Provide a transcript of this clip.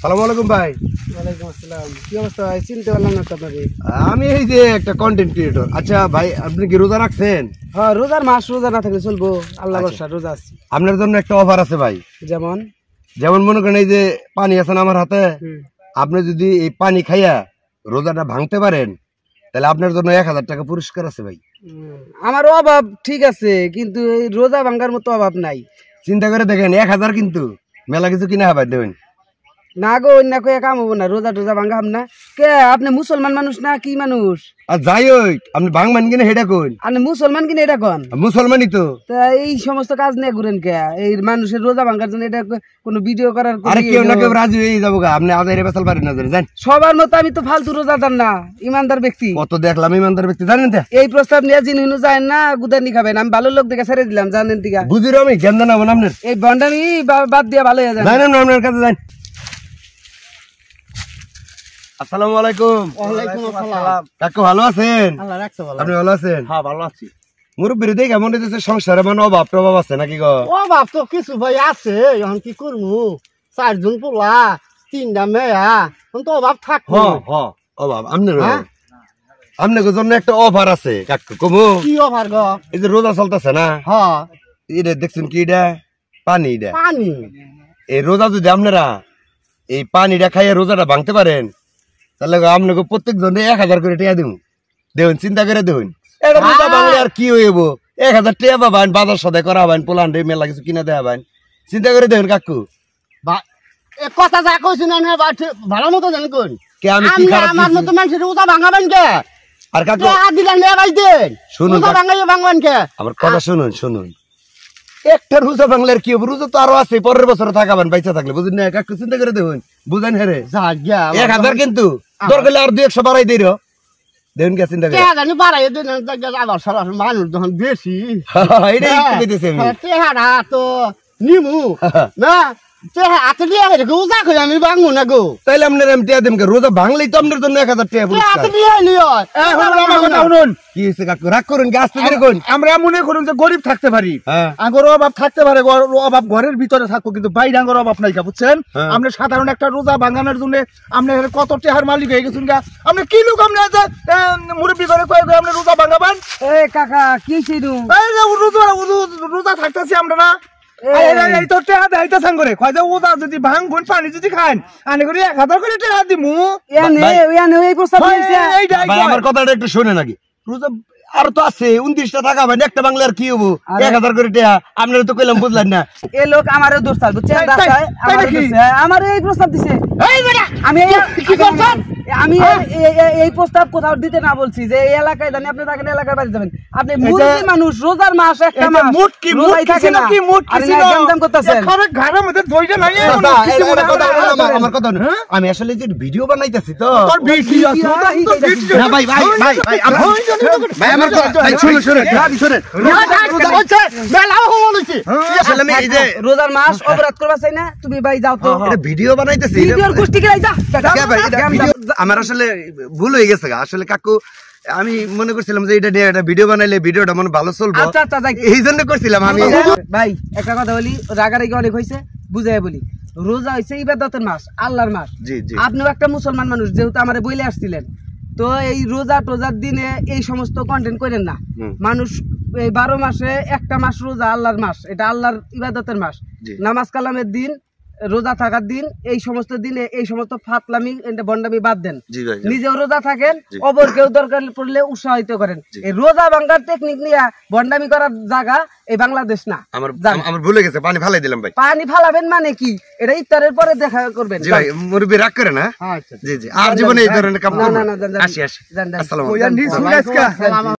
সালাম আলাইকুম ভাই। ওয়ালাইকুম আসসালাম। কি অবস্থা ভাই? চিনতে পারলাম না তো আপনাকে। আমি এই যে একটা কন্টেন্ট ক্রিয়েটর। আচ্ছা ভাই, আপনি কি রোজা রাখছেন? হ্যাঁ, রোজার মাস, রোজা না থাকলে চলবো? আল্লাহ ভরসা, রোজা আছি। আপনার জন্য একটা অফার আছে ভাই। যেমন যেমন মনে করেন এই যে পানি আছে না আমার হাতে, আপনি যদি এই পানি খাইয়া রোজাটা ভাঙতে পারেন তাহলে আপনার জন্য 1000 টাকা পুরস্কার আছে ভাই। আমার অভাব ঠিক আছে, কিন্তু এই রোজা ভাঙ্গার মতো অভাব নাই। চিন্তা করে দেখেন, 1000 কিন্তু মেলা কিছু কিনা হবে দেবেন না গো, অন্য কয়ে কাম হবো না। রোজা টোজা ভাঙ্গাম না। কে আপনি মুসলমান মানুষ না কি মানুষ? আর যাই হোক, আপনি ভাঙবেন কিনা হেডা কোন? আপনি মুসলমান কিনা এটা কন? মুসলমানই তো। তা এই সমস্ত কাজ নিয়ে ঘুরেন কে? এই মানুষের রোজা ভাঙ্গার জন্য এটা কোনো ভিডিও করার? আরে কেউ না কেউ রাজি হয়ে যাবো গা। আপনি আদায় বেসাল পারেন না জানেন? সবার মতো আমি তো ফালতু রোজাদার না, ইমানদার ব্যক্তি। কত দেখলাম ইমানদার ব্যক্তি, জানেন তো? এই প্রস্তাব নিয়ে জিন যায় না, গুদানি খাবেন। আমি ভালো লোক দেখে ছেড়ে দিলাম, জানেন টিকা। বুঝির আমি জ্ঞান জানাবো না আপনার। এই বন্ডামি বাদ দিয়ে ভালো হয়ে যায়। জানেন না আপনার কাছে যান। আসসালামু আলাইকুম। ওয়ালাইকুম আসসালাম। কাকু ভালো আছেন? আল্লাহ রাখছে ভালো। আপনি ভালো আছেন? হ্যাঁ, ভালো আছি। মুরব্বীর দেখে কেমন হইতেছে? সংসারে মানে অভাব টভাব আছে নাকি গো? অভাব তো কিছু ভাই আছে, এখন কি করবো? 4 জন পোলা, 3টা মেয়া, এখন তো অভাব থাকবো। অভাব আপনার জন্য একটা অফার আছে কাকু। কমু কি অভার গো? এই যে রোজা চলতেছে না, হ্যাঁ, এটা দেখছেন কি? এটা পানি। এটা পানি। এই রোজা যদি আপনারা এই পানিটা খাইয়ে রোজাটা ভাঙতে পারেন তাহলে আপনাকে প্রত্যেক জনে 1000 করে টাকা দেবো। দেখুন, চিন্তা করে দেখুন, এটা রোজা ভাঙলে আর কি হইব? 1000 টাকা পাবেন, বাজার সদাই করা হবেন, পোলান্ডে মেলা কিছু কিনে দেওয়া হবেন। চিন্তা করে দেখুন কাকু। কথা যা কইছি না ভালো মতো জানি কোন কে আমি কি খারাপ আমার মতো মানুষের রোজা ভাঙাবেন কে? আর কাকু দিলেন মেয়ে ভাই দেন, শুনুন, রোজা ভাঙবেন কে? আমার কথা শুনুন। একটা রোজা বাংলার কি হবে? রোজা তো আরো আছে, পরের বছর থাকাবেন বাইচা থাকলে, বুঝুন না? কাকু চিন্তা করে দেখুন, বুঝেন? হেরে 1000 কিন্তু দরকার আর 200 বাড়াই দিই দেখুন কে চিন্তা করে। জানি বাড়াই দেন, আবার সারা মানুষ যখন বেশি এটাই একটু কইতেছি আমি। চেহারা তো নিমু না, চেহারা দিয়ে রোজা কই আমি ভাঙবো না গো। তাইলে আপনার আমি টাকা দেব কে? রোজা ভাঙলেই তো আপনার জন্য 1000 টাকা পুরস্কার। কি হয়েছে কাকু? রাগ করুন, গাছ থেকে কোন? আমরা মনে করুন যে গরিব থাকতে পারি, আগর অভাব থাকতে পারে, অভাব ঘরের ভিতরে থাকবো, কিন্তু বাইরে আঙ্গর অভাব নাই, বুঝছেন? আমরা সাধারণ একটা রোজা ভাঙানোর জন্য আমরা কত টেহার মালিক হয়ে গেছেন গা। আপনি কি লোক? আমরা মুরব্বী করে কয়ে আমরা রোজা ভাঙাবেন? কাকা কি ছিলু? রোজা থাকতেছি আমরা না, এই তো টেহা দেখাইতেছেন করে কয় যে ওদা যদি ভাঙবন পানি যদি খান আনে করে 1000 করে টেহা দিমু। এই প্রস্তাব আমার কথাটা একটু শুনে নাকি? রোজা আর তো আছে 29টা টাকা ভাই, একটা বাংলা আর কি হবো? 1000 করে টাকা আপনারা তো কইলাম, বুঝলেন না? এই লোক আমারও দোষ চাল, বুঝছেন? আমার এই প্রস্তাব দিছে। আমি এই প্রস্তাব কোথাও দিতে না বলছি যে এই এলাকায় জানি আপনি থাকেন, এলাকায় বাড়ি যাবেন। আপনি মুসলিম মানুষ, রোজার মাস একটা মাস রোজাই থাকে না, আর গেমদাম করতেছেন। ঘরের মধ্যে ধইটা নাই। আমার কথা আমি আসলে যে ভিডিও বানাইতেছি তো। তোর ভিডিও না ভাই আমার কথা শুনুন। আসলে আমি এই যে রোজার মাস অপরাধ করবা চাই না, তুমি ভাই যাও তো। এটা ভিডিও বানাইতেছি, ভিডিওর গোষ্ঠী কে যা। আমার আসলে ভুল হয়ে গেছে আসলে কাকু। আমি মনে করছিলাম যে এটা নিয়ে একটা ভিডিও বানাইলে ভিডিওটা মনে ভালো চলবে, এই জন্য করছিলাম আমি। ভাই একটা কথা বলি, রাগারাগি অনেক হয়েছে, বুঝাই বলি। রোজা হয়েছে ইবাদতের মাস, আল্লাহর মাস। আপনিও একটা মুসলমান মানুষ, যেহেতু আমারে বইলে আসছিলেন, তো এই রোজা টোজার দিনে এই সমস্ত কন্টেন্ট করেন না। মানুষ এই 12 মাসে একটা মাস রোজা, আল্লাহর মাস, এটা আল্লাহর ইবাদতের মাস, নামাজ কালামের দিন, রোজা থাকার দিন। এই সমস্ত দিনে এই সমস্ত ফাতলামি বন্ডামি বাদ দেন, নিজেও রোজা থাকেন, অপরকেও দরকার পড়লে উৎসাহিত করেন। এই রোজা ভাঙার টেকনিক নিয়ে বন্ডামি করার জায়গা এই বাংলাদেশ না। আমার ভুলে গেছে, পানি ফালাই দিলাম ভাই। পানি ফালাবেন মানে কি? এটা ইফতারের পরে দেখা করবেন। জি ভাই, মুরব্বি রাগ করে না। জি আর জীবনে এই ধরনের কাম করব না। আসি। আসসালামু আলাইকুম।